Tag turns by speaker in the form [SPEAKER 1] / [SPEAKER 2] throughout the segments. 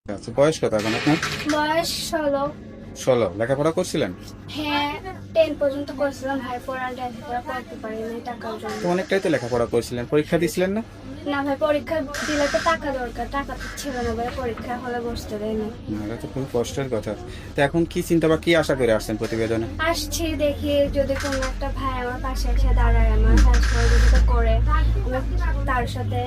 [SPEAKER 1] আচ্ছা, বয়স কত এখন আপনার?
[SPEAKER 2] বয়স 16।
[SPEAKER 1] 16। লেখাপড়া করছিলেন?
[SPEAKER 2] হ্যাঁ, 10 পর্যন্ত করছিলাম ভাই, পড়া লেখাপড়া করতে পারিনি টাকার জন্য।
[SPEAKER 1] তো অনেকটাই তো লেখাপড়া করছিলেন, পরীক্ষা দিছিলেন না?
[SPEAKER 2] না ভাই, পরীক্ষা দিলে তো টাকা দরকার, টাকা তো ছিল না ভাই, পরীক্ষা হলে বসতে দেয়নি।
[SPEAKER 1] না, এটা তো খুব কষ্টের কথা। তো এখন কি চিন্তা বা কি আশা করে আসছেন প্রতিবেদনে?
[SPEAKER 2] আসছি দেখি যদি কোনো একটা ভাই আমার পাশে এসে দাঁড়ায়, আমার হেল্প সহযোগিতা করে, আমি তার সাথে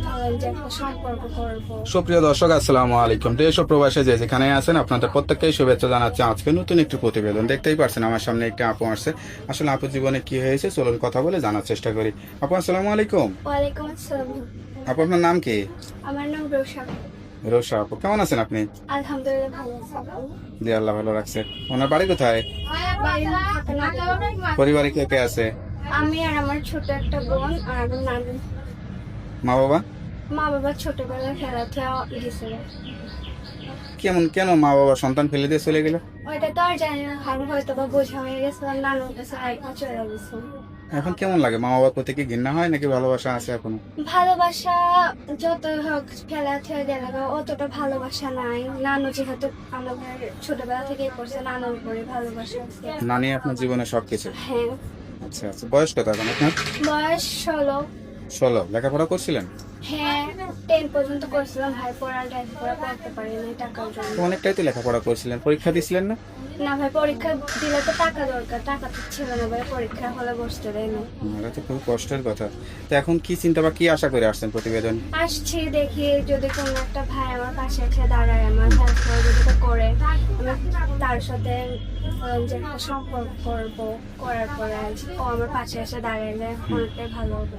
[SPEAKER 2] ধরেন যে একটা সম্পর্ক করবো।
[SPEAKER 1] সুপ্রিয় দর্শক, আসসালামু আলাইকুম। দেশ ও প্রবাসে যে যেখানে আছেন আপনাদের প্রত্যেককেই শুভেচ্ছা জানাচ্ছি। আজকে নতুন একটি প্রতিবেদন দেখতেই পারছেন, আমার সামনে একটি আপু আসছে। আসলে আপুর জীবনে কি হয়েছে চলুন কথা বলে জানার চেষ্টা করি। আপু আসসালামু আলাইকুম।
[SPEAKER 2] ওয়ালাইকুম আসসালাম।
[SPEAKER 1] আপু আপনার নাম কি?
[SPEAKER 2] আমার নাম রোশা।
[SPEAKER 1] রোশা আপু, কেমন আছেন আপনি?
[SPEAKER 2] আলহামদুলিল্লাহ ভালো আছি।
[SPEAKER 1] জি, আল্লাহ ভালো রাখছে। ওনার বাড়ি কোথায়?
[SPEAKER 2] বাড়ি থাকে না।
[SPEAKER 1] পরিবারে কে কে আছে?
[SPEAKER 2] আমি আর আমার ছোট একটা বোন আর আমার নানু।
[SPEAKER 1] মা বাবা?
[SPEAKER 2] মা বাবা ছোটবেলায় খেলাধুলা গেছিল।
[SPEAKER 1] কেন মা বাবা সন্তান ফেলে দিয়ে চলে গেল?
[SPEAKER 2] ওইটা তো আর জানি না, আমি হয়তো বা বোঝা হয়ে গেছিলাম, নানুর কাছে একবার চলে গেছিলাম।
[SPEAKER 1] এখন কেমন লাগে? মা বাবার প্রতি কি ঘৃণা হয় নাকি ভালোবাসা আছে এখনো?
[SPEAKER 2] ভালোবাসা যতই হোক, খেলাধুলা গেলে অতটা ভালোবাসা নাই। নানু যেহেতু আমাদের ছোটবেলা থেকেই পড়ছে, নানুর উপরে ভালোবাসা আছে।
[SPEAKER 1] নানি আপনার জীবনে সবকিছু?
[SPEAKER 2] হ্যাঁ।
[SPEAKER 1] আচ্ছা আচ্ছা, বয়স কত এখন আপনার?
[SPEAKER 2] বয়স 16।
[SPEAKER 1] 16। লেখাপড়া করছিলেন?
[SPEAKER 2] হ্যাঁ, 10 পর্যন্ত করছিলাম ভাই, পড়া লেখাপড়া করতে পারিনি টাকার জন্য।
[SPEAKER 1] তো অনেকটাই তো লেখাপড়া করছিলেন, পরীক্ষা দিছিলেন না?
[SPEAKER 2] না ভাই, পরীক্ষা দিলে তো টাকা দরকার, টাকা তো ছিল না ভাই, পরীক্ষা হলে বসতে দেয়নি।
[SPEAKER 1] এটা তো খুব কষ্টের কথা। তো এখন কি চিন্তা বা কি আশা করে আসছেন প্রতিবেদন?
[SPEAKER 2] আসছি দেখি যদি কোনো একটা ভাই আমার পাশে এসে দাঁড়ায়, আমার হেল্প সহযোগিতা করে, আমি তার সাথে ধরেন যে একটা সম্পর্ক করবো, করার পরে ও আমার পাশে এসে দাঁড়াইলে অনেকটাই ভালো হবে।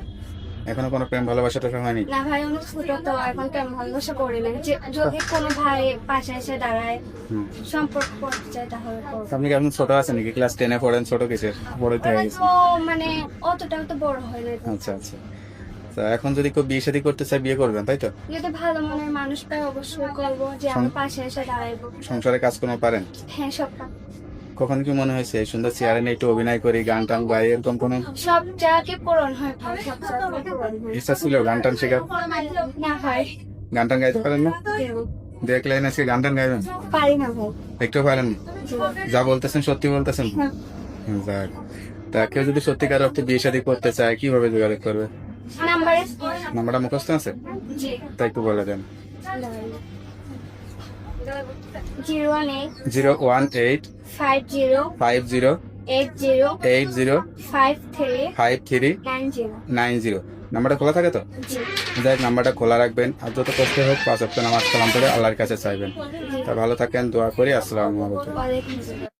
[SPEAKER 1] এখনো কোনো প্রেম ভালোবাসা টাকা হয়নি?
[SPEAKER 2] না ভাই, অনেক ছোট তো, এখন কেমন ভালোবাসা করি না, যদি কোনো ভাই পাশে এসে দাঁড়ায়
[SPEAKER 1] হুম।
[SPEAKER 2] সম্পর্ক করতে চাই তাহলে করবো।
[SPEAKER 1] তো আপনি কি এখন ছোট আছেন নাকি? ক্লাস 10-এ পড়েন? ছোট কিসের বড় হয়ে
[SPEAKER 2] ওরা
[SPEAKER 1] গেছে?
[SPEAKER 2] তো মানে অতটাও তো বড় হয় না।
[SPEAKER 1] আচ্ছা আচ্ছা। তো এখন যদি কেউ বিয়ে শাদী করতে চায় বিয়ে করবেন, তাই তো?
[SPEAKER 2] যদি ভালো মনের মানুষ পাই অবশ্যই করবো, যে আমার পাশে এসে দাঁড়াইবো।
[SPEAKER 1] সংসারে কাজকর্ম পারেন?
[SPEAKER 2] হ্যাঁ, সবটা।
[SPEAKER 1] কখন কি মনে হয়েছে এই সুন্দর চেয়ারে নিয়ে একটু অভিনয় করি, গান টান গাই, এরকম কোনো
[SPEAKER 2] সব জায়গাকে পূরণ হয় ভাই, সব জায়গাকে পূরণ হয়।
[SPEAKER 1] ইচ্ছা ছিল গান টান শেখার?
[SPEAKER 2] না ভাই,
[SPEAKER 1] গান টান গাইতে পারেন না? দেখলেন আজকে গান টান গাইবেন?
[SPEAKER 2] পারি না ভাই।
[SPEAKER 1] একটু পারেন না? যা বলতেছেন সত্যি বলতেছেন?
[SPEAKER 2] হ্যাঁ।
[SPEAKER 1] যাক। তা কেউ যদি সত্যিকার অর্থে বিয়ে শাদী করতে চায় কিভাবে যোগাযোগ করবে?
[SPEAKER 2] নাম্বারে
[SPEAKER 1] নাম্বারটা মুখস্থ আছে?
[SPEAKER 2] জি।
[SPEAKER 1] তা একটু বলে দেন।
[SPEAKER 2] 018
[SPEAKER 1] 018
[SPEAKER 2] 50
[SPEAKER 1] 50
[SPEAKER 2] 80
[SPEAKER 1] 80
[SPEAKER 2] 53
[SPEAKER 1] 53
[SPEAKER 2] 90।
[SPEAKER 1] 90। নাম্বারটা খোলা থাকে তো?
[SPEAKER 2] জি।
[SPEAKER 1] যাই হোক, নাম্বারটা খোলা রাখবেন আর যত কষ্ট হোক 5 ওয়াক্ত নামাজ কালাম করে আল্লাহর কাছে চাইবেন। তা ভালো থাকেন, দোয়া করি। আসসালামু আলাইকুম।
[SPEAKER 2] ওয়ালাইকুম আসসালাম।